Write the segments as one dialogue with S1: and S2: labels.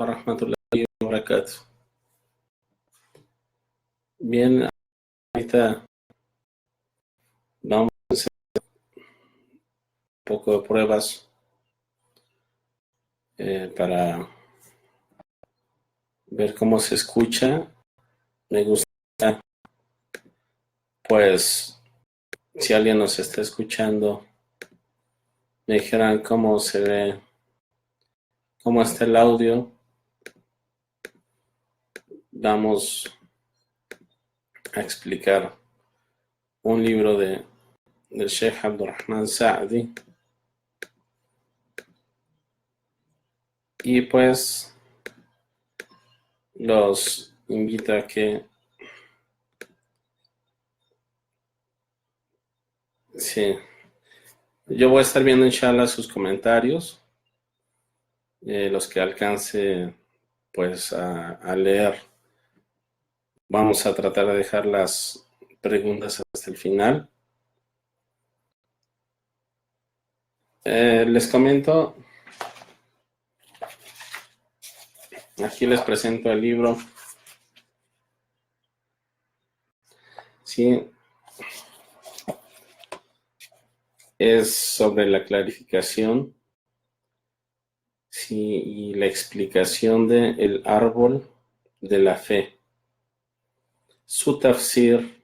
S1: Warahmatullahi wabarakatuh. Bien, ahorita vamos a hacer un poco de pruebas para ver cómo se escucha. Me gusta, pues, si alguien nos está escuchando, me dijeran cómo se ve, cómo está el audio. Vamos a explicar un libro del Sheikh Abdurrahman Sa'di. Y pues los invito a que sí, yo voy a estar viendo inshallah sus comentarios, los que alcance pues a leer. Vamos a tratar de dejar las preguntas hasta el final. Les comento, aquí les presento el libro. Sí, es sobre la clarificación, sí, y la explicación del árbol de la fe. Su tafsir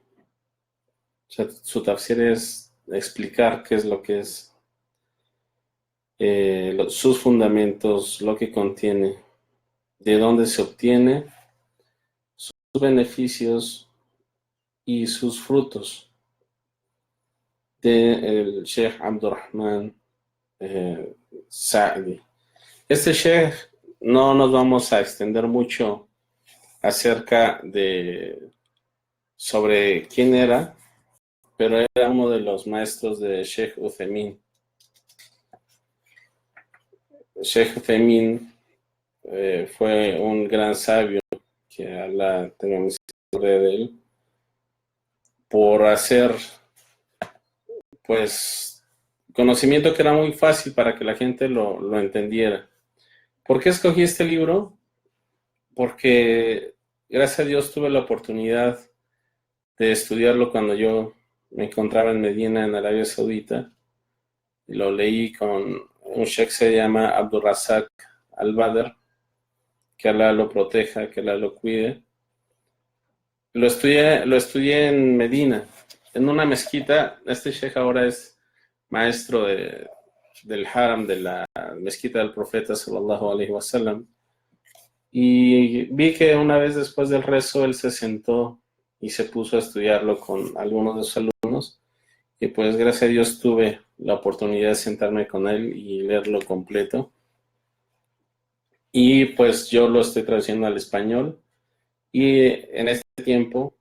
S1: es explicar qué es lo que es, sus fundamentos, lo que contiene, de dónde se obtiene, sus beneficios y sus frutos, del Sheikh Abdurrahman Sa'di. Este Sheikh, no nos vamos a extender mucho acerca de sobre quién era, pero era uno de los maestros de Sheikh Uthaymin. Sheikh Uthaymin fue un gran sabio, que Allah tenga misericordia de él, por hacer pues conocimiento que era muy fácil para que la gente lo entendiera. ¿Por qué escogí este libro? Porque gracias a Dios tuve la oportunidad de estudiarlo cuando yo me encontraba en Medina, en Arabia Saudita, y lo leí con un sheikh que se llama Abdurrazak Al-Badr, que Allah lo proteja, que Allah lo cuide. Lo estudié en Medina, en una mezquita. Este sheikh ahora es maestro del haram, de la mezquita del profeta sallallahu alaihi wasallam. Y vi que una vez después del rezo él se sentó y se puso a estudiarlo con algunos de sus alumnos, y pues gracias a Dios tuve la oportunidad de sentarme con él y leerlo completo. Y pues yo lo estoy traduciendo al español, y en este tiempo,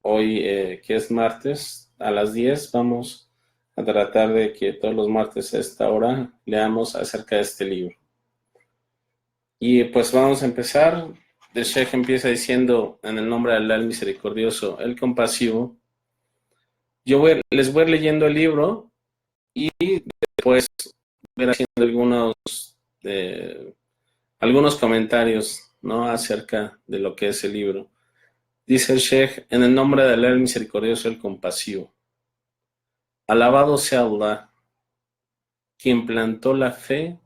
S1: hoy que es martes, a las 10 vamos a tratar de que todos los martes a esta hora leamos acerca de este libro. Y pues vamos a empezar. El Sheikh empieza diciendo: en el nombre de Allah, el misericordioso, el compasivo. Les voy leyendo el libro y después voy haciendo algunos comentarios, ¿no?, acerca de lo que es el libro. Dice el Sheikh: en el nombre de Allah, el misericordioso, el compasivo. Alabado sea Allah, quien plantó la fe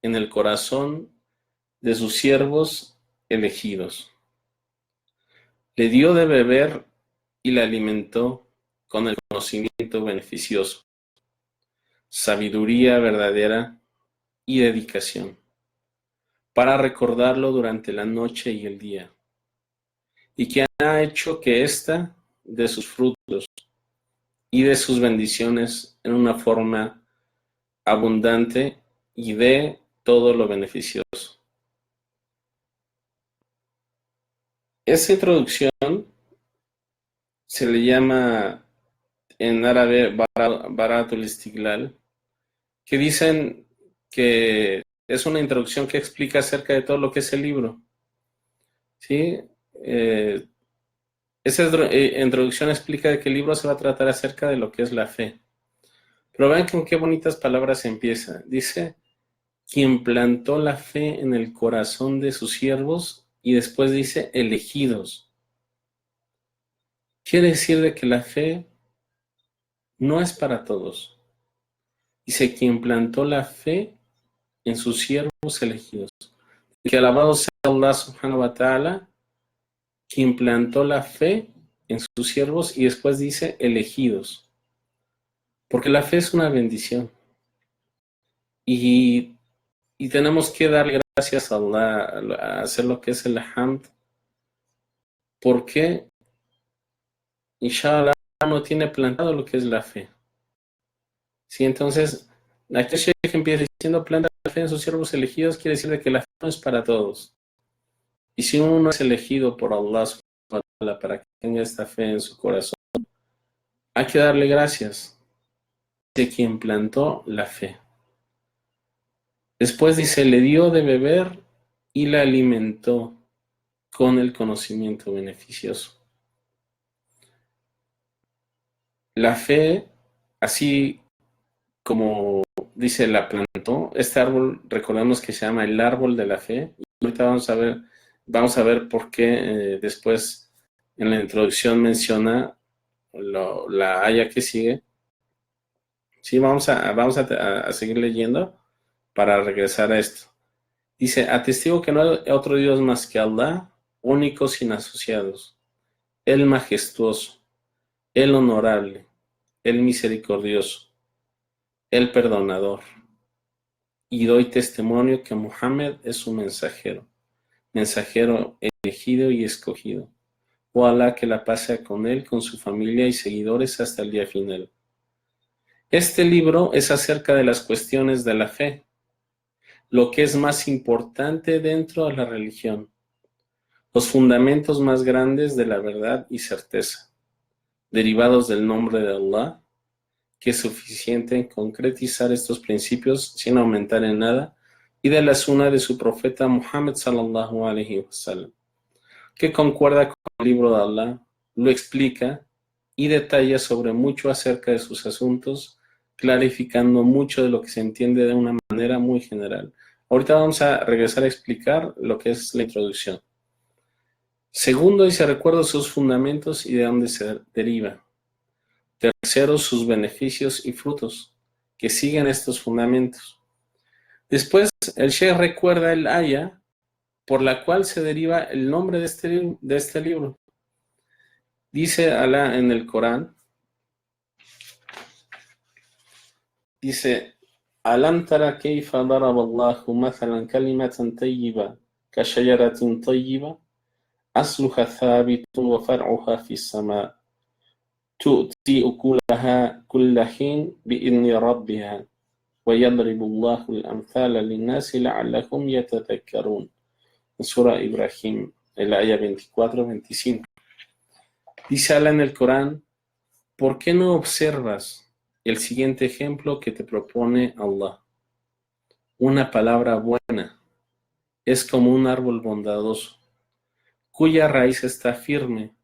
S1: en el corazón de sus siervos elegidos. Le dio de beber y la alimentó con el conocimiento beneficioso, sabiduría verdadera y dedicación, para recordarlo durante la noche y el día, y que ha hecho que ésta dé sus frutos y de sus bendiciones en una forma abundante y de todo lo beneficioso. Esa introducción se le llama en árabe Baratul Istiglal, que dicen que es una introducción que explica acerca de todo lo que es el libro. ¿Sí? Esa introducción explica de que el libro se va a tratar acerca de lo que es la fe. Pero vean con qué bonitas palabras empieza. Dice: quien plantó la fe en el corazón de sus siervos, y después dice elegidos. Quiere decir de que la fe no es para todos. Dice quien plantó la fe en sus siervos elegidos. Que alabado sea Allah subhanahu wa ta'ala, quien plantó la fe en sus siervos, y después dice elegidos. Porque la fe es una bendición. Y tenemos que darle gracias a Allah, a hacer lo que es el hamd, porque inshallah no tiene plantado lo que es la fe. Sí, entonces, aquí el Sheikh empieza diciendo planta la fe en sus siervos elegidos, quiere decir que la fe no es para todos. Y si uno es elegido por Allah para que tenga esta fe en su corazón, hay que darle gracias de quien plantó la fe. Después dice, le dio de beber y la alimentó con el conocimiento beneficioso. La fe, así como dice, la plantó. Este árbol, recordemos que se llama el árbol de la fe. Y ahorita vamos a ver por qué después en la introducción menciona la haya que sigue. Sí, vamos a seguir leyendo para regresar a esto. Dice, atestigo que no hay otro Dios más que Allah, único sin asociados, el majestuoso, el honorable, el misericordioso, el perdonador. Y doy testimonio que Muhammad es su mensajero elegido y escogido. O Alá que la pase con él, con su familia y seguidores hasta el día final. Este libro es acerca de las cuestiones de la fe, lo que es más importante dentro de la religión, los fundamentos más grandes de la verdad y certeza, derivados del nombre de Allah, que es suficiente en concretizar estos principios sin aumentar en nada, y de la sunna de su profeta Muhammad sallallahu alaihi wasallam, que concuerda con el libro de Allah, lo explica y detalla sobre mucho acerca de sus asuntos, clarificando mucho de lo que se entiende de una manera muy general. Ahorita vamos a regresar a explicar lo que es la introducción. Segundo, dice, recuerdo sus fundamentos y de dónde se deriva. Tercero, sus beneficios y frutos, que siguen estos fundamentos. Después, el Sheikh recuerda el aya por la cual se deriva el nombre de este libro. Dice Allah en el Corán, dice, Alam tara kayfa daraba Allahu mathalan kalimatan tayyiba ka shajaratin tayyiba asluha thabitun wa far'uha fi as-sama' tu'ti ukulaha kulla hin bi'idni rabbiha wa yadribu Allahu al-amthala lin-nasi la'allahum yatadhakkarun. En Sura Ibrahim, el aya 24-25. Dice Allah en el Corán, ¿por qué no observas el siguiente ejemplo que te propone Allah? Una palabra buena es como un árbol bondadoso, cuya raíz está firme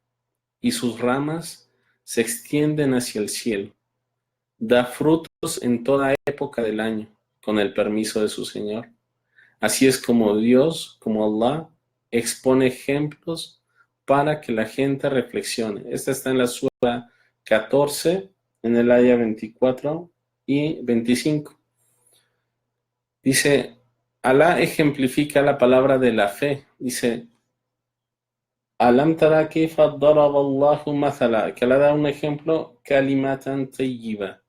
S1: y sus ramas se extienden hacia el cielo. Da frutos en toda época del año, con el permiso de su Señor. Así es como Dios, como Allah, expone ejemplos para que la gente reflexione. Esta está en la Sura 14, en el aya 24 y 25. Dice, Alá ejemplifica la palabra de la fe. Dice, Alam tara kayfa daraba Allahu mathala, que Alá da un ejemplo, kalimatan tayyiba.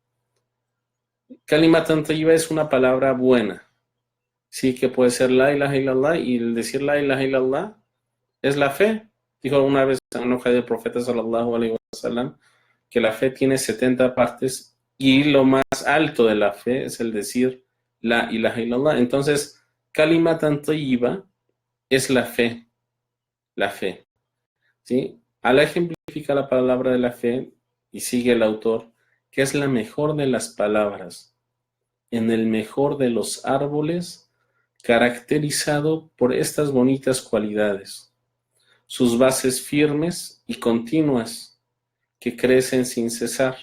S1: Kalimatan tayyiba es una palabra buena. Sí, que puede ser la ilaha illallah, y el decir la ilaha illallah es la fe. Dijo una vez en un hadith del profeta sallallahu alaihi wasallam que la fe tiene 70 partes y lo más alto de la fe es el decir la ilaha illallah. Entonces, kalimatan tayyiba es la fe, ¿sí? Al ejemplifica la palabra de la fe y sigue el autor, que es la mejor de las palabras, en el mejor de los árboles, caracterizado por estas bonitas cualidades. Sus bases firmes y continuas, que crecen sin cesar.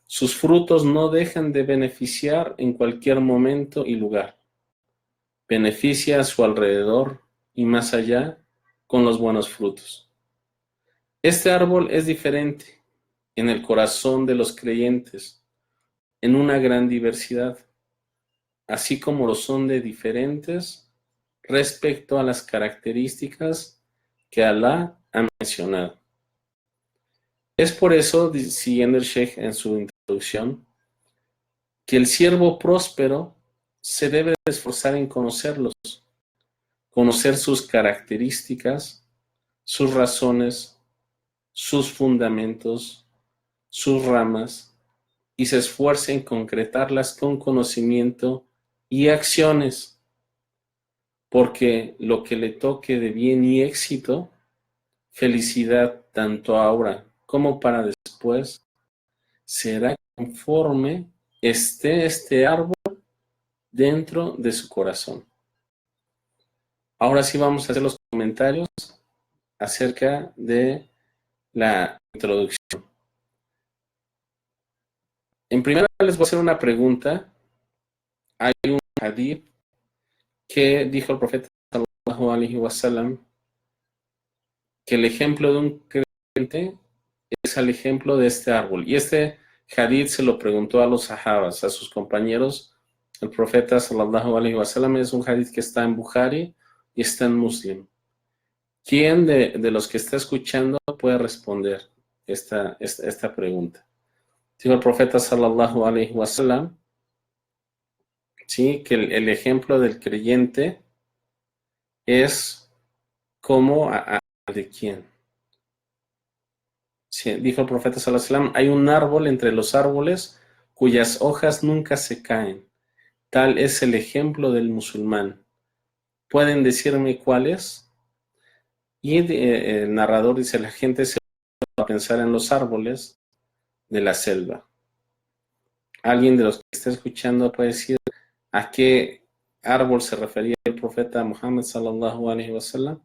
S1: Sus frutos no dejan de beneficiar en cualquier momento y lugar. beneficia a su alrededor y más allá con los buenos frutos. Este árbol es diferente en el corazón de los creyentes, en una gran diversidad, así como lo son de diferentes respecto a las características que Alá ha mencionado. Es por eso, siguiendo el Sheikh en su introducción, que el siervo próspero se debe esforzar en conocerlos, conocer sus características, sus razones, sus fundamentos, sus ramas, y se esfuerce en concretarlas con conocimiento y acciones, porque lo que le toque de bien y éxito, felicidad tanto ahora como para después, será conforme esté este árbol dentro de su corazón. Ahora sí vamos a hacer los comentarios acerca de la introducción. En primer lugar les voy a hacer una pregunta. Hay un hadith que dijo el profeta sallallahu alaihi wasallam que el ejemplo de un creyente es el ejemplo de este árbol. Y este hadith se lo preguntó a los sahabas, a sus compañeros. El profeta sallallahu alaihi wasallam es un hadith que está en Bukhari y está en Muslim. ¿Quién de los que está escuchando puede responder esta pregunta? Dijo el profeta sallallahu alaihi wasallam, sí, que el ejemplo del creyente es como de quién. Sí, dijo el profeta sallallahu alaihi wasallam, hay un árbol entre los árboles cuyas hojas nunca se caen. Tal es el ejemplo del musulmán. ¿Pueden decirme cuál es? Y el narrador dice, la gente se va a pensar en los árboles de la selva. ¿Alguien de los que está escuchando puede decir a qué árbol se refería el profeta Muhammad sallallahu alaihi wasallam?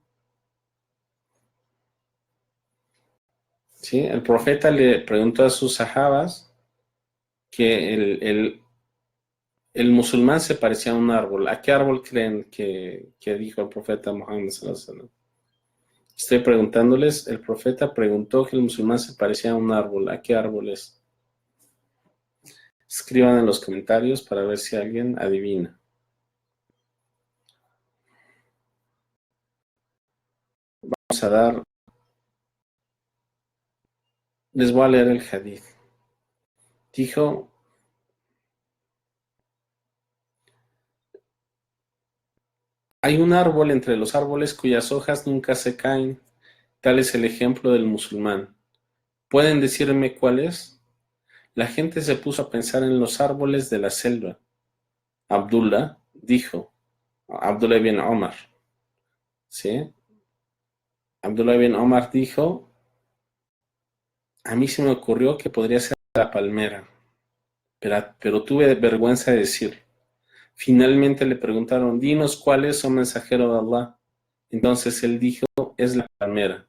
S1: ¿Sí? El profeta le preguntó a sus sahabas que el musulmán se parecía a un árbol. ¿A qué árbol creen que dijo el profeta Muhammad sallallahu alaihi wasallam? Estoy preguntándoles, el profeta preguntó que el musulmán se parecía a un árbol. ¿A qué árbol es? Escriban en los comentarios para ver si alguien adivina. Vamos a dar... Les voy a leer el hadith. Dijo... Hay un árbol entre los árboles cuyas hojas nunca se caen. Tal es el ejemplo del musulmán. ¿Pueden decirme cuál es? La gente se puso a pensar en los árboles de la selva. Abdullah dijo, Abdullah ibn Omar, ¿sí? Abdullah ibn Omar dijo, a mí se me ocurrió que podría ser la palmera, pero tuve vergüenza de decirlo. Finalmente le preguntaron, dinos cuál es, oh mensajero de Allah. Entonces él dijo, es la palmera.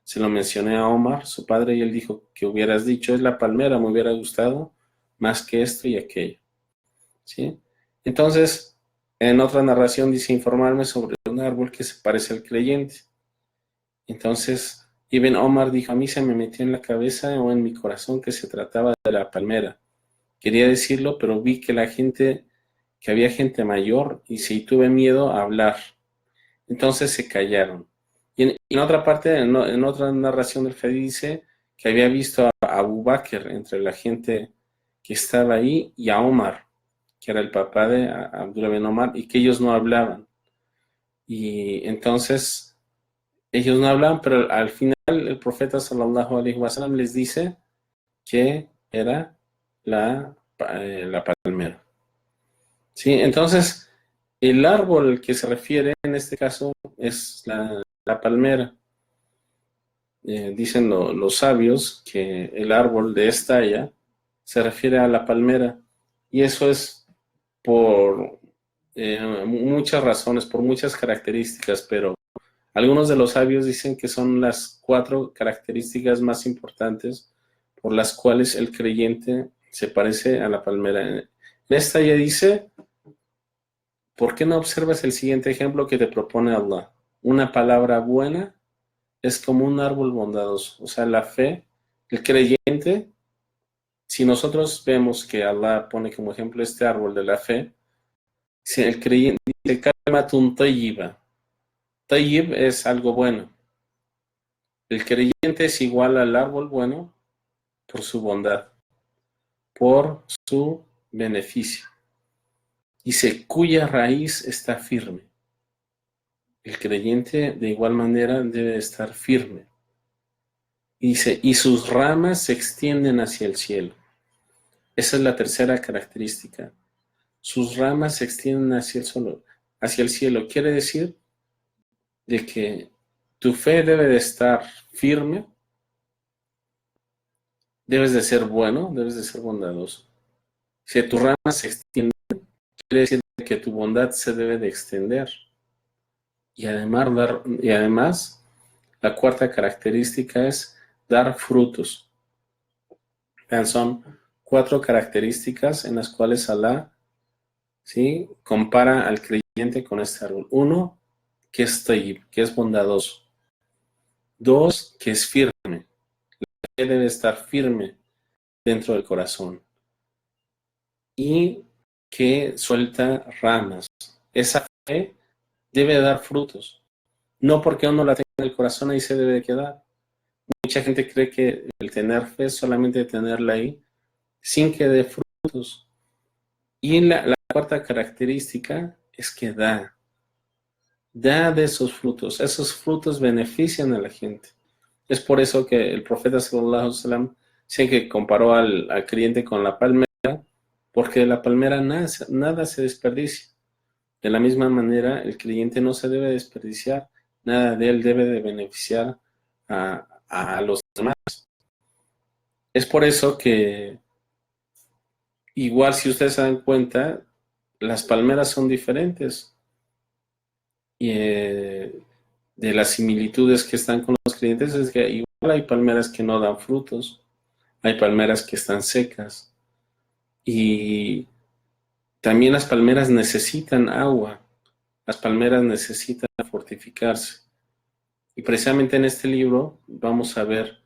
S1: Se lo mencioné a Omar, su padre, y él dijo, que hubieras dicho, es la palmera, me hubiera gustado más que esto y aquello. ¿Sí? Entonces, en otra narración dice informarme sobre un árbol que se parece al creyente. Entonces, Ibn Omar dijo, a mí se me metió en la cabeza o en mi corazón que se trataba de la palmera. Quería decirlo, pero vi que había gente mayor y tuve miedo a hablar. Entonces se callaron. Y en otra parte, en otra narración del hadith dice que había visto a Abu Bakr entre la gente que estaba ahí y a Omar, que era el papá de Abdullah bin Omar, y que ellos no hablaban. Y entonces ellos no hablaban, pero al final el profeta sallallahu alaihi wasallam les dice que era la palmera. ¿Sí? Entonces, el árbol al que se refiere en este caso es la palmera. Dicen los sabios que el árbol de estalla se refiere a la palmera, y eso es por muchas razones, por muchas características, pero algunos de los sabios dicen que son las 4 características más importantes por las cuales el creyente se parece a la palmera. En esta ya dice ¿Por qué no observas el siguiente ejemplo que te propone Allah? Una palabra buena es como un árbol bondadoso. O sea, la fe, el creyente, si nosotros vemos que Allah pone como ejemplo este árbol de la fe, si el creyente dice kalimatun tayyiba, tayyib es algo bueno. El creyente es igual al árbol bueno por su bondad, por su beneficio. Dice, cuya raíz está firme. El creyente de igual manera debe estar firme. Dice, y sus ramas se extienden hacia el cielo. Esa es la tercera característica. Sus ramas se extienden hacia el cielo. Quiere decir de que tu fe debe de estar firme, debes de ser bueno, debes de ser bondadoso. Si tus ramas se extienden, quiere decir que tu bondad se debe de extender. Y además, la cuarta característica es dar frutos. Son 4 características en las cuales Alá, ¿sí?, compara al creyente con este árbol. 1, que es tayyib, que es bondadoso. 2, que es firme. La fe debe estar firme dentro del corazón. Y que suelta ramas. Esa fe debe dar frutos. No porque uno la tenga en el corazón ahí se debe de quedar. Mucha gente cree que el tener fe es solamente tenerla ahí sin que dé frutos. Y la cuarta característica es que da de esos frutos. Esos frutos benefician a la gente. Es por eso que el profeta sallallahu alaihi wasallam sí que comparó al creyente con la palmera, porque de la palmera nada se desperdicia. De la misma manera, el creyente no se debe desperdiciar, nada de él debe de beneficiar a los demás. Es por eso que, igual si ustedes se dan cuenta, las palmeras son diferentes. Y de las similitudes que están con los creyentes es que igual hay palmeras que no dan frutos, hay palmeras que están secas. Y también las palmeras necesitan agua, las palmeras necesitan fortificarse. Y precisamente en este libro vamos a ver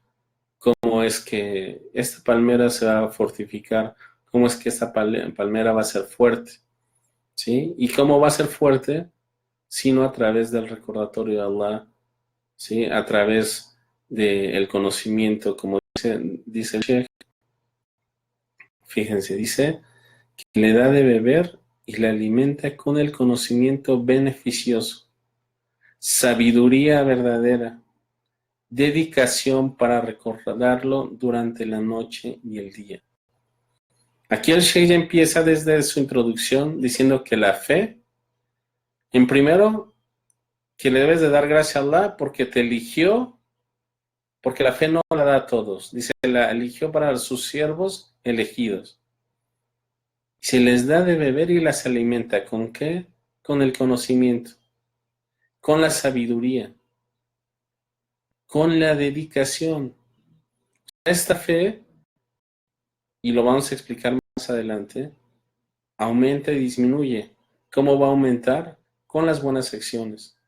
S1: cómo es que esta palmera se va a fortificar, cómo es que esta palmera va a ser fuerte, ¿sí? Y cómo va a ser fuerte, sino a través del recordatorio de Allah, ¿sí? A través del conocimiento, como dice el Sheikh. Fíjense, dice que le da de beber y le alimenta con el conocimiento beneficioso, sabiduría verdadera, dedicación para recordarlo durante la noche y el día. Aquí el Sheikh empieza desde su introducción diciendo que la fe, en primero, que le debes de dar gracias a Allah porque te eligió, porque la fe no la da a todos. Dice, la eligió para sus siervos elegidos. Se les da de beber y las alimenta. ¿Con qué? Con el conocimiento, con la sabiduría, con la dedicación. Esta fe, y lo vamos a explicar más adelante, aumenta y disminuye. ¿Cómo va a aumentar? Con las buenas acciones.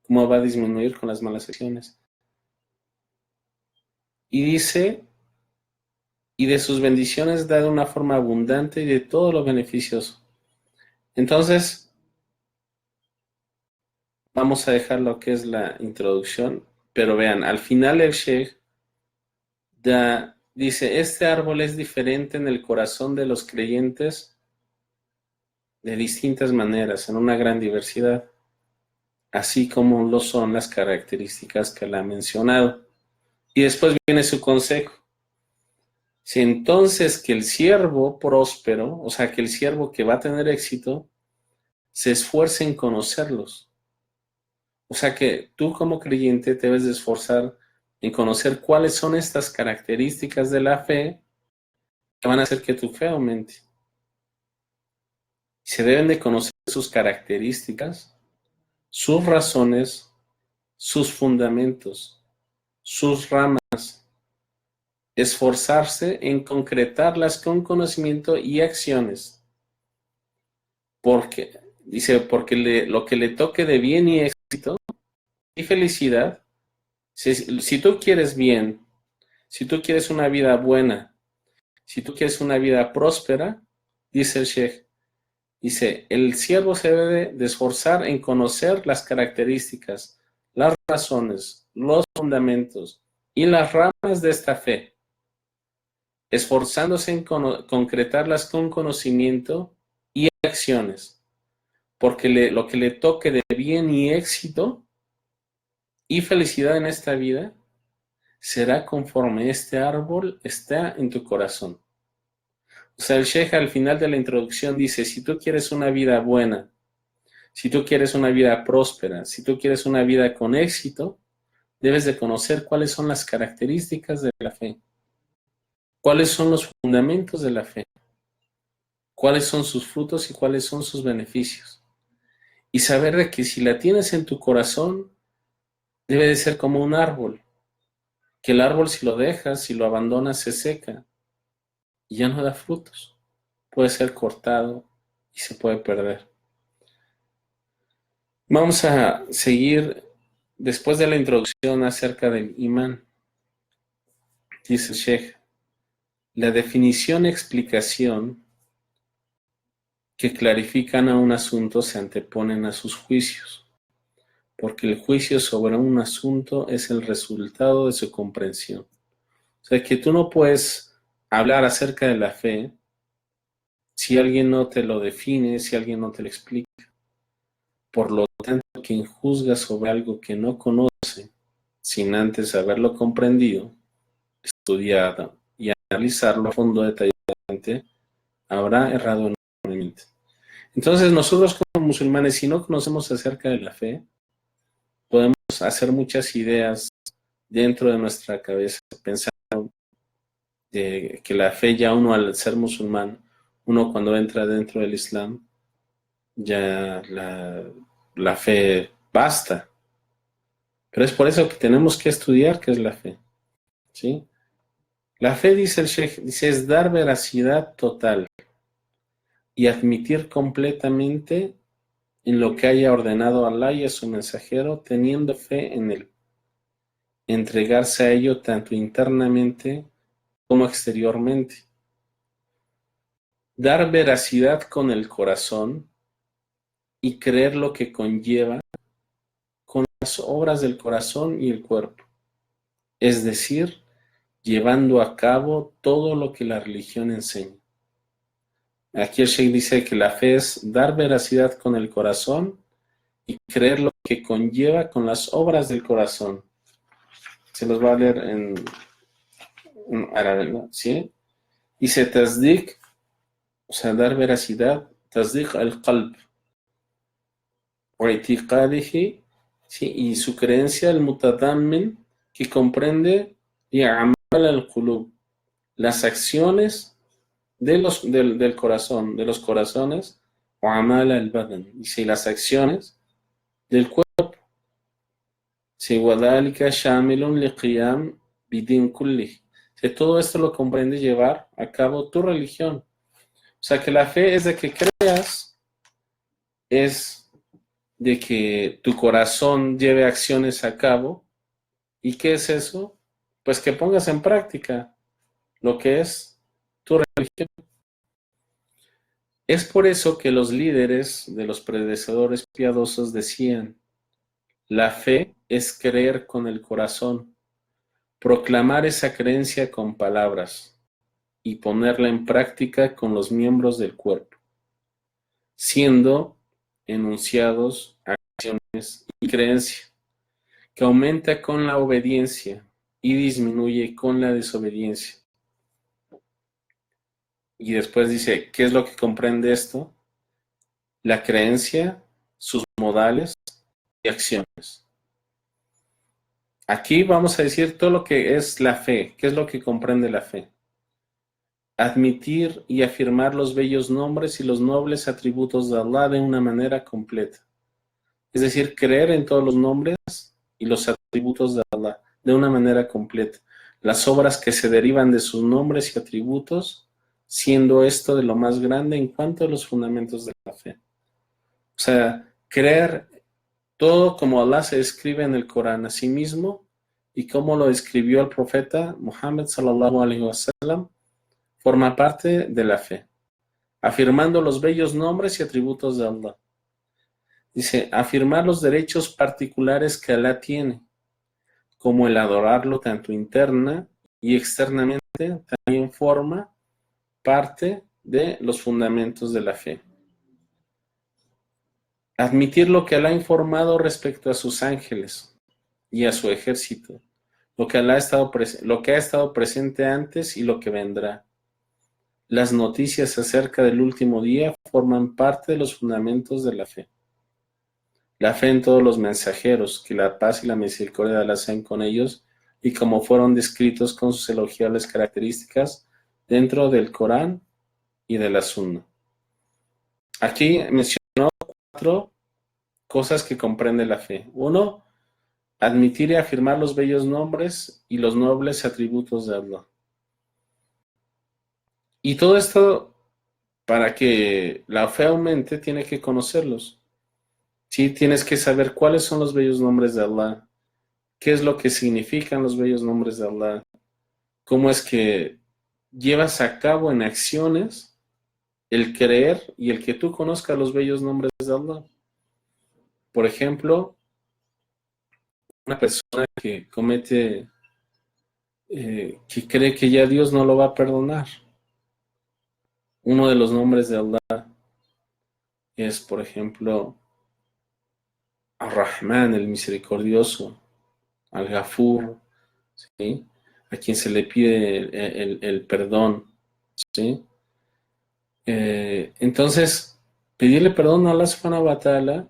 S1: ¿Cómo va a disminuir? Con las malas acciones. Y dice, y de sus bendiciones da de una forma abundante y de todo lo beneficioso. Entonces, vamos a dejar lo que es la introducción, pero vean, al final el Sheikh dice, este árbol es diferente en el corazón de los creyentes de distintas maneras, en una gran diversidad, así como lo son las características que le ha mencionado. Y después viene su consejo. Si entonces que el siervo próspero, o sea, que el siervo que va a tener éxito, se esfuerce en conocerlos. O sea que tú como creyente te debes de esforzar en conocer cuáles son estas características de la fe que van a hacer que tu fe aumente. Se deben de conocer sus características, sus razones, sus fundamentos, sus ramas, esforzarse en concretarlas con conocimiento y acciones. Porque Dice, porque lo que le toque de bien y éxito y felicidad, si tú quieres bien, si tú quieres una vida buena, si tú quieres una vida próspera, dice el Sheikh, dice, el siervo se debe de esforzar en conocer las características, las razones, los fundamentos y las ramas de esta fe, esforzándose en concretarlas con conocimiento y acciones, porque lo que le toque de bien y éxito y felicidad en esta vida será conforme este árbol está en tu corazón. O sea, el Sheikh al final de la introducción dice, si tú quieres una vida buena, si tú quieres una vida próspera, si tú quieres una vida con éxito, debes de conocer cuáles son las características de la fe, cuáles son los fundamentos de la fe, cuáles son sus frutos y cuáles son sus beneficios. Y saber de que si la tienes en tu corazón, debe de ser como un árbol, que el árbol si lo dejas, si lo abandonas, se seca y ya no da frutos. Puede ser cortado y se puede perder. Vamos a seguir después de la introducción acerca del imán. Dice el Sheikh, la definición y explicación que clarifican a un asunto se anteponen a sus juicios, porque el juicio sobre un asunto es el resultado de su comprensión. O sea, que tú no puedes hablar acerca de la fe si alguien no te lo define, si alguien no te lo explica. Por lo tanto, quien juzga sobre algo que no conoce, sin antes haberlo comprendido, estudiado y analizarlo a fondo detalladamente, habrá errado enormemente. Entonces, nosotros como musulmanes, si no conocemos acerca de la fe, podemos hacer muchas ideas dentro de nuestra cabeza, pensando de que la fe ya uno al ser musulmán, uno cuando entra dentro del Islam, ya la fe basta. Pero es por eso que tenemos que estudiar qué es la fe, ¿sí? La fe, dice el Sheikh, dice, es dar veracidad total y admitir completamente en lo que haya ordenado Allah y a su mensajero, teniendo fe en él. Entregarse a ello tanto internamente como exteriormente. Dar veracidad con el corazón y creer lo que conlleva con las obras del corazón y el cuerpo. Es decir, llevando a cabo todo lo que la religión enseña. Aquí el Sheikh dice que la fe es dar veracidad con el corazón y creer lo que conlleva con las obras del corazón. Se los va a leer en árabe, ¿no? ¿Sí? Dice tasdik, o sea, dar veracidad, tasdik al-qalb, wa itiqadihi, ¿sí? Y su creencia, el mutadammin, que comprende y amal al-qulub, las acciones del corazón, de los corazones, o amal al-badan, y las acciones del cuerpo. Si wadhalika shamilun liqiyam bidin kulli. Si todo esto lo comprende llevar a cabo tu religión. O sea que la fe es de que creas, es de que tu corazón lleve acciones a cabo. ¿Y qué es eso? Pues que pongas en práctica lo que es tu religión. Es por eso que los líderes de los predecesores piadosos decían, la fe es creer con el corazón, proclamar esa creencia con palabras y ponerla en práctica con los miembros del cuerpo, siendo enunciados, acciones y creencia, que aumenta con la obediencia y disminuye con la desobediencia. Y después dice, ¿qué es lo que comprende esto? La creencia, sus modales y acciones. Aquí vamos a decir todo lo que es la fe. ¿Qué es lo que comprende la fe? Admitir y afirmar los bellos nombres y los nobles atributos de Allah de una manera completa. Es decir, creer en todos los nombres y los atributos de Allah de una manera completa. Las obras que se derivan de sus nombres y atributos, siendo esto de lo más grande en cuanto a los fundamentos de la fe. O sea, creer todo como Allah se escribe en el Corán a sí mismo y como lo escribió el profeta Muhammad sallallahu alaihi wasallam forma parte de la fe, afirmando los bellos nombres y atributos de Allah. Dice, afirmar los derechos particulares que Allah tiene, como el adorarlo tanto interna y externamente, también forma parte de los fundamentos de la fe. Admitir lo que Allah ha informado respecto a sus ángeles y a su ejército, lo que ha estado presente antes y lo que vendrá. Las noticias acerca del último día forman parte de los fundamentos de la fe. La fe en todos los mensajeros, que la paz y la misericordia de Allah sean con ellos, y como fueron descritos con sus elogiables características dentro del Corán y de la Sunna. Aquí mencionó 4 cosas que comprende la fe. 1, admitir y afirmar los bellos nombres y los nobles atributos de Allah. Y todo esto, para que la fe aumente, tiene que conocerlos. Sí, tienes que saber cuáles son los bellos nombres de Allah, qué es lo que significan los bellos nombres de Allah, cómo es que llevas a cabo en acciones el creer y el que tú conozcas los bellos nombres de Allah. Por ejemplo, una persona que comete, que cree que ya Dios no lo va a perdonar. Uno de los nombres de Allah es, por ejemplo, Ar-Rahman, el misericordioso, Al-Ghafur, ¿sí? A quien se le pide el perdón, ¿sí? Entonces, pedirle perdón a Allah subhanahu wa ta'ala,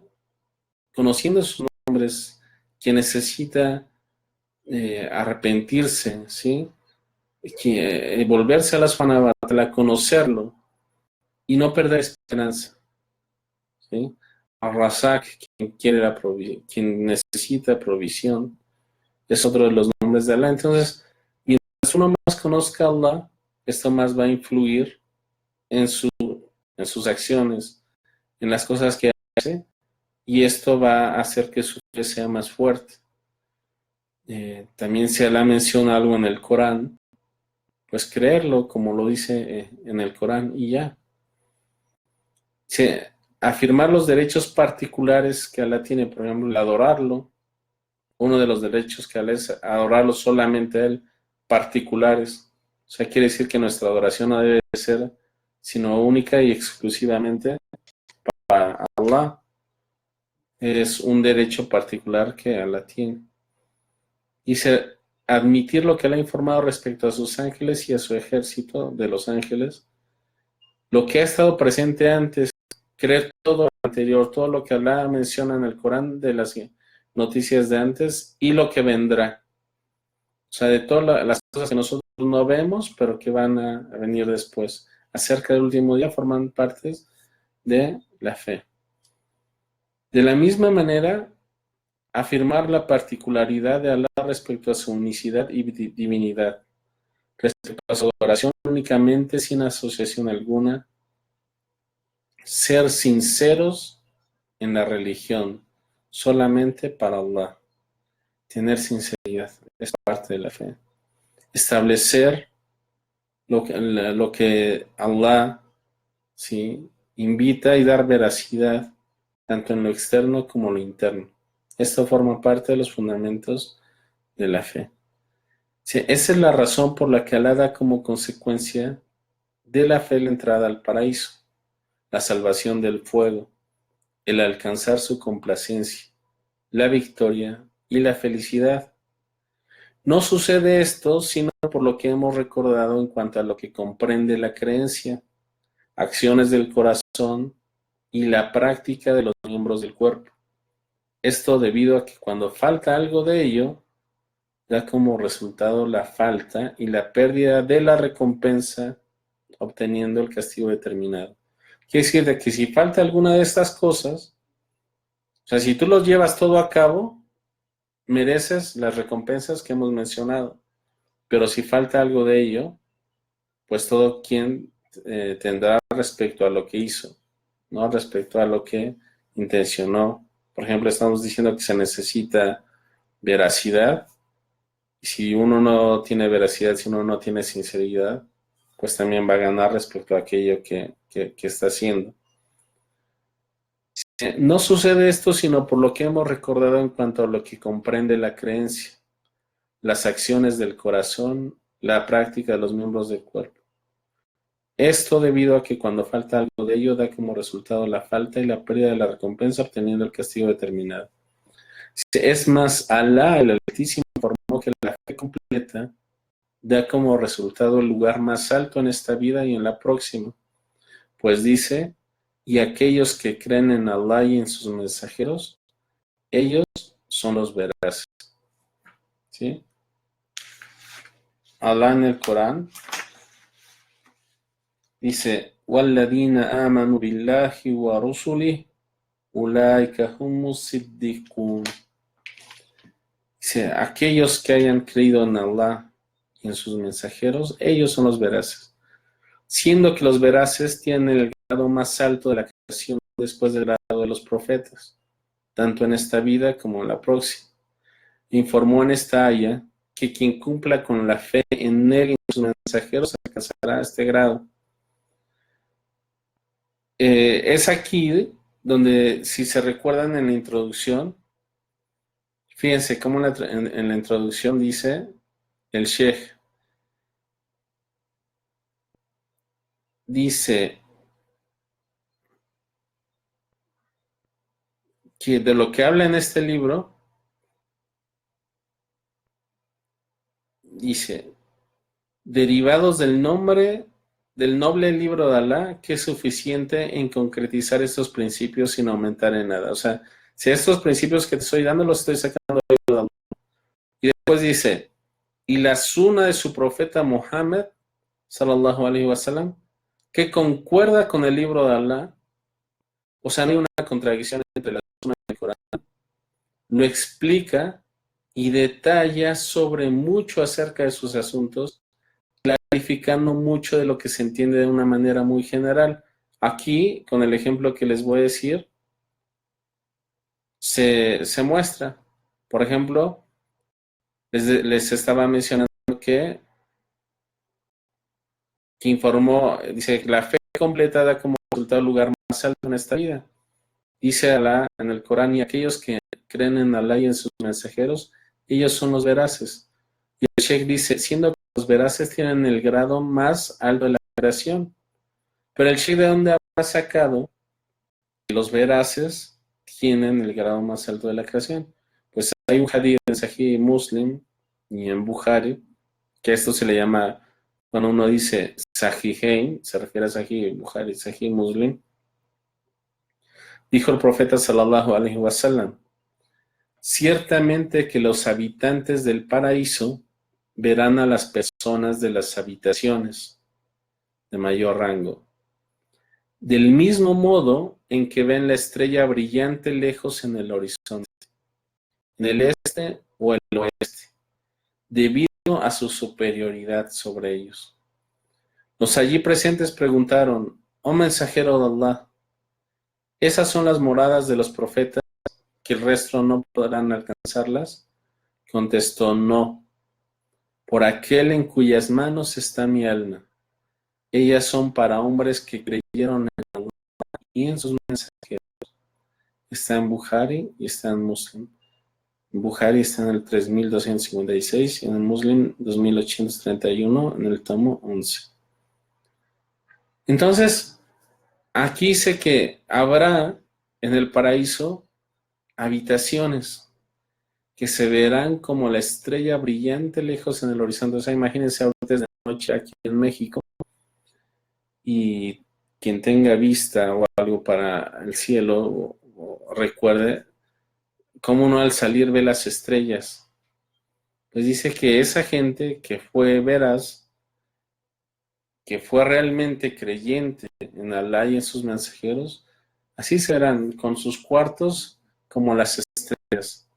S1: conociendo sus nombres, quien necesita arrepentirse, ¿sí? Volverse a Allah subhanahu wa ta'ala, conocerlo y no perder esperanza, ¿sí? Ar-Razak, quien necesita provisión, es otro de los nombres de Allah. Entonces, mientras uno más conozca a Allah, esto más va a influir en sus acciones, en las cosas que hace, y esto va a hacer que su fe sea más fuerte. También si Allah menciona algo en el Corán, pues creerlo como lo dice en el Corán y ya. Sí, afirmar los derechos particulares que Allah tiene, por ejemplo, el adorarlo. Uno de los derechos que Allah es adorarlo solamente a Él, particulares. O sea, quiere decir que nuestra adoración no debe ser sino única y exclusivamente para Allah. Es un derecho particular que Allah tiene. Y admitir lo que Él ha informado respecto a sus ángeles y a su ejército de los ángeles, lo que ha estado presente antes, creer todo lo anterior, todo lo que Allah menciona en el Corán de las noticias de antes y lo que vendrá. O sea, de todas las cosas que nosotros no vemos, pero que van a venir después. Acerca del último día forman parte de la fe. De la misma manera, afirmar la particularidad de Allah respecto a su unicidad y divinidad, respecto a su adoración únicamente sin asociación alguna, ser sinceros en la religión, solamente para Allah, tener sinceridad, es parte de la fe. Establecer lo que Allah, ¿sí?, invita y dar veracidad, tanto en lo externo como en lo interno. Esto forma parte de los fundamentos de la fe. Sí, esa es la razón por la que Allah da como consecuencia de la fe la entrada al paraíso, la salvación del fuego, el alcanzar su complacencia, la victoria y la felicidad. No sucede esto sino por lo que hemos recordado en cuanto a lo que comprende la creencia, acciones del corazón y la práctica de los miembros del cuerpo. Esto debido a que cuando falta algo de ello, da como resultado la falta y la pérdida de la recompensa, obteniendo el castigo determinado. Quiere decir de que si falta alguna de estas cosas, o sea, si tú los llevas todo a cabo, mereces las recompensas que hemos mencionado. Pero si falta algo de ello, pues todo quien tendrá respecto a lo que hizo, ¿no? Respecto a lo que intencionó. Por ejemplo, estamos diciendo que se necesita veracidad. Y si uno no tiene veracidad, si uno no tiene sinceridad, pues también va a ganar respecto a aquello que está haciendo. No sucede esto sino por lo que hemos recordado en cuanto a lo que comprende la creencia, las acciones del corazón, la práctica de los miembros del cuerpo. Esto debido a que cuando falta algo de ello da como resultado la falta y la pérdida de la recompensa obteniendo el castigo determinado. Es más, Alá el Altísimo informó que la fe completa da como resultado el lugar más alto en esta vida y en la próxima. Pues dice, y aquellos que creen en Alá y en sus mensajeros, ellos son los veraces. ¿Sí? Alá en el Corán dice, وَالَّذِينَ آمَنُوا بِاللَّهِ وَرُسُلِهِ أُولَٰئِكَ هُمُ الصِّدِّقُونَ. Dice, aquellos que hayan creído en Alá y en sus mensajeros, ellos son los veraces. Siendo que los veraces tienen el grado más alto de la creación después del grado de los profetas, tanto en esta vida como en la próxima. Informó en esta aya que quien cumpla con la fe en él y en sus mensajeros alcanzará este grado. Es aquí donde, si se recuerdan en la introducción, fíjense cómo en la introducción dice el Sheikh, dice que de lo que habla en este libro, dice, derivados del nombre del noble libro de Alá, que es suficiente en concretizar estos principios sin aumentar en nada. O sea, si estos principios que te estoy dando los estoy sacando del libro de Alá. Y después dice, y la suna de su profeta Muhammad, sallallahu alaihi wasallam, que concuerda con el libro de Alá. O sea, no hay una contradicción entre la suna y el Corán. Lo explica y detalla sobre mucho acerca de sus asuntos, clarificando mucho de lo que se entiende de una manera muy general. Aquí, con el ejemplo que les voy a decir, se muestra. Por ejemplo, les estaba mencionando que informó, dice, la fe completada como resultado lugar más alto en esta vida. Dice Alá en el Corán, y aquellos que creen en Alá y en sus mensajeros, ellos son los veraces. Y el Sheikh dice, siendo que los veraces tienen el grado más alto de la creación. Pero el Sheikh, ¿de dónde ha sacado que los veraces tienen el grado más alto de la creación? Pues hay un hadith en Sahih Muslim y en Bukhari, que esto se le llama, cuando uno dice Sahihain, se refiere a Sahih Bukhari, Sahih Muslim. Dijo el profeta sallallahu alaihi wasallam, ciertamente que los habitantes del paraíso verán a las personas de las habitaciones de mayor rango, del mismo modo en que ven la estrella brillante lejos en el horizonte, en el este o el oeste, debido a su superioridad sobre ellos. Los allí presentes preguntaron, oh mensajero de Allah, ¿esas son las moradas de los profetas que el resto no podrán alcanzarlas? Contestó, no, por aquel en cuyas manos está mi alma. Ellas son para hombres que creyeron en Allah y en sus mensajeros. Está en Bukhari y está en Muslim. En Bukhari está en el 3256 y en el Muslim 2831 en el tomo 11. Entonces, aquí dice que habrá en el paraíso habitaciones que se verán como la estrella brillante lejos en el horizonte. O sea, imagínense ahorita es de noche aquí en México y quien tenga vista o algo para el cielo, o recuerde cómo uno al salir ve las estrellas. Pues dice que esa gente que fue veraz, que fue realmente creyente en Alá y en sus mensajeros, así serán con sus cuartos como las estrellas,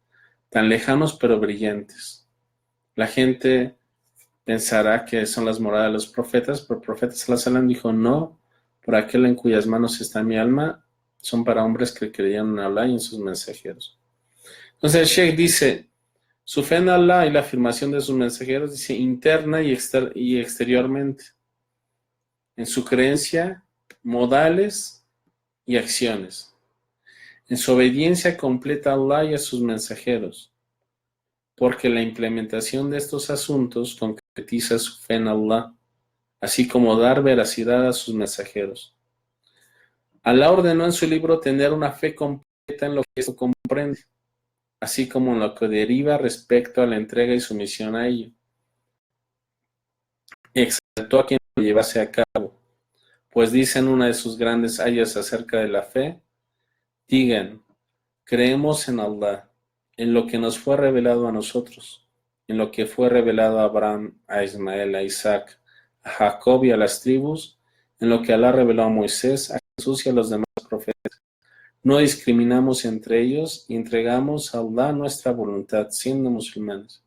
S1: tan lejanos pero brillantes. La gente pensará que son las moradas de los profetas, pero el profeta sallallahu alaihi wasallam dijo, no, por aquel en cuyas manos está mi alma, son para hombres que creyeron en Allah y en sus mensajeros. Entonces el Sheikh dice, su fe en Allah y la afirmación de sus mensajeros, dice, interna y exteriormente, en su creencia, modales y acciones, en su obediencia completa a Allah y a sus mensajeros, porque la implementación de estos asuntos concretiza su fe en Allah, así como dar veracidad a sus mensajeros. Allah ordenó en su libro tener una fe completa en lo que esto comprende, así como en lo que deriva respecto a la entrega y sumisión a ello. Exaltó a quien lo llevase a cabo, pues dice en una de sus grandes ayas acerca de la fe, digan, creemos en Allah, en lo que nos fue revelado a nosotros, en lo que fue revelado a Abraham, a Ismael, a Isaac, a Jacob y a las tribus, en lo que Allah reveló a Moisés, a Jesús y a los demás profetas. No discriminamos entre ellos y entregamos a Allah nuestra voluntad, siendo musulmanes.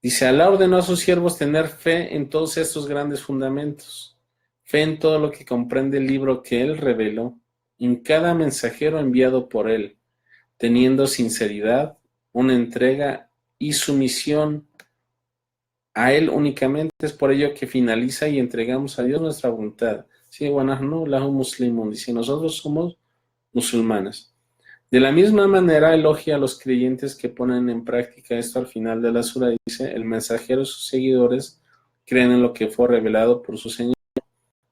S1: Dice, Allah ordenó a sus siervos tener fe en todos estos grandes fundamentos, fe en todo lo que comprende el libro que Él reveló, en cada mensajero enviado por Él, teniendo sinceridad, una entrega y sumisión a Él únicamente. Es por ello que finaliza y entregamos a Dios nuestra voluntad. Sí, no, lahu muslimun, dice, nosotros somos musulmanes. De la misma manera elogia a los creyentes que ponen en práctica esto al final de la sura. Dice, el mensajero y sus seguidores creen en lo que fue revelado por su Señor.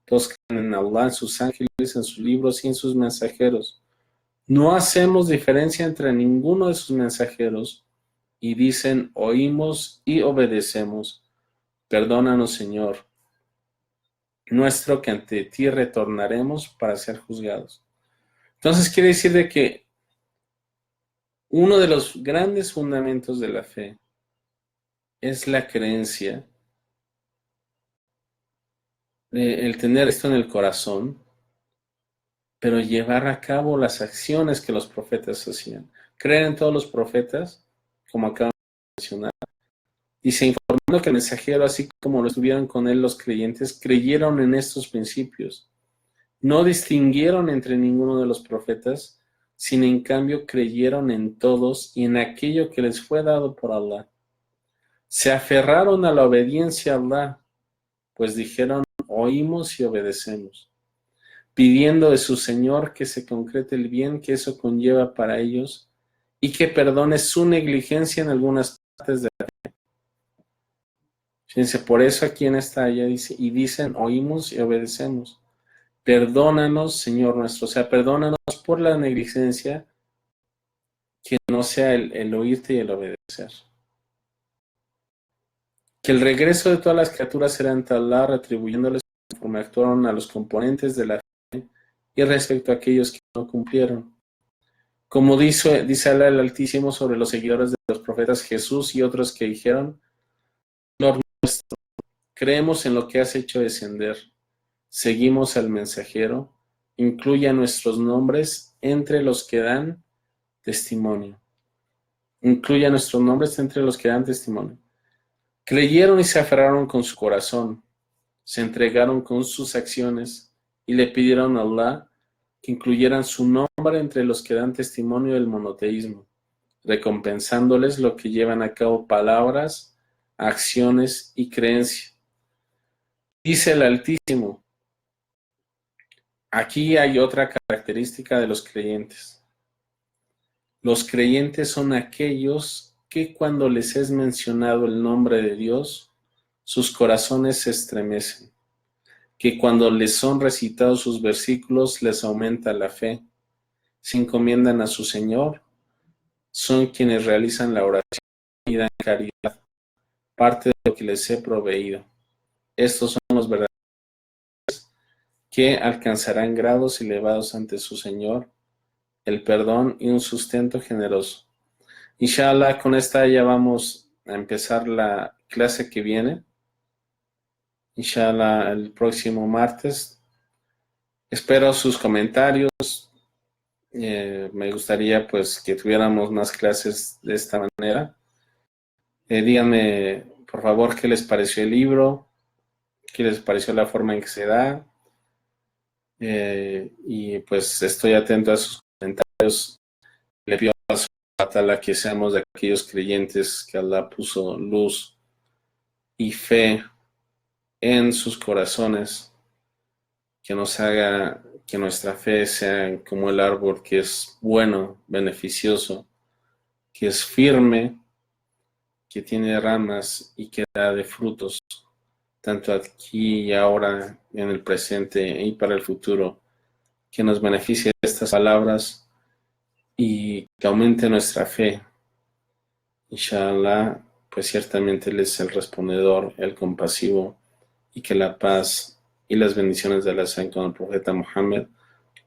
S1: Todos creen en Allah, en sus ángeles, en sus libros y en sus mensajeros. No hacemos diferencia entre ninguno de sus mensajeros y dicen, oímos y obedecemos. Perdónanos, Señor nuestro, que ante ti retornaremos para ser juzgados. Entonces quiere decir de que uno de los grandes fundamentos de la fe es la creencia, el tener esto en el corazón, pero llevar a cabo las acciones que los profetas hacían. Creer en todos los profetas, como acabamos de mencionar, y se informando que el mensajero, así como lo estuvieron con él los creyentes, creyeron en estos principios. No distinguieron entre ninguno de los profetas, sino en cambio creyeron en todos y en aquello que les fue dado por Allah. Se aferraron a la obediencia a Allah, pues dijeron, oímos y obedecemos, pidiendo de su Señor que se concrete el bien que eso conlleva para ellos y que perdone su negligencia en algunas partes de la fe. Fíjense, por eso aquí en esta área dice, y dicen, oímos y obedecemos. Perdónanos, Señor nuestro, o sea, perdónanos por la negligencia, que no sea el oírte y el obedecer. Que el regreso de todas las criaturas será ante Allah, retribuyéndoles conforme actuaron a los componentes de la fe y respecto a aquellos que no cumplieron. Como dice Allah el Altísimo sobre los seguidores de los profetas Jesús y otros que dijeron, Señor nuestro, creemos en lo que has hecho descender, seguimos al mensajero, incluya nuestros nombres entre los que dan testimonio. Incluya nuestros nombres entre los que dan testimonio. Creyeron y se aferraron con su corazón, se entregaron con sus acciones y le pidieron a Allah que incluyeran su nombre entre los que dan testimonio del monoteísmo, recompensándoles lo que llevan a cabo palabras, acciones y creencia. Dice el Altísimo, aquí hay otra característica de los creyentes. Los creyentes son aquellos que cuando les es mencionado el nombre de Dios, sus corazones se estremecen, que cuando les son recitados sus versículos les aumenta la fe, se encomiendan a su Señor, son quienes realizan la oración y dan caridad, parte de lo que les he proveído. Estos son los verdaderos que alcanzarán grados elevados ante su Señor, el perdón y un sustento generoso. Inshallah, con esta ya vamos a empezar la clase que viene. Inshallah, el próximo martes. Espero sus comentarios. Me gustaría pues que tuviéramos más clases de esta manera. Díganme, por favor, qué les pareció el libro, qué les pareció la forma en que se da. y pues estoy atento a sus comentarios. Le pido a Allah que seamos de aquellos creyentes que Allah puso luz y fe en sus corazones, que nos haga que nuestra fe sea como el árbol que es bueno, beneficioso, que es firme, que tiene ramas y que da de frutos, tanto aquí y ahora, en el presente y para el futuro, que nos beneficie estas palabras y que aumente nuestra fe. Inshallah, pues ciertamente Él es el respondedor, el compasivo, y que la paz y las bendiciones de Allah sean con el profeta Muhammad,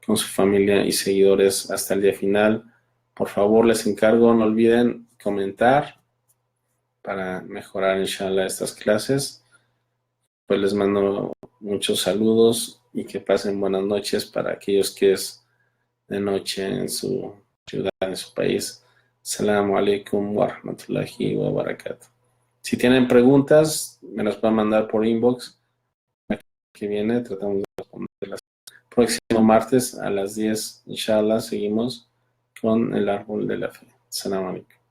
S1: con su familia y seguidores hasta el día final. Por favor, les encargo, no olviden comentar para mejorar, inshallah, estas clases. Pues les mando muchos saludos y que pasen buenas noches para aquellos que es de noche en su ciudad, en su país. Assalamu alaikum wa rahmatullahi wa barakatuh. Si tienen preguntas, me las pueden mandar por inbox. Que viene, tratamos de responderlas. Próximo martes a las 10, inshallah, seguimos con el árbol de la fe. Assalamu alaikum.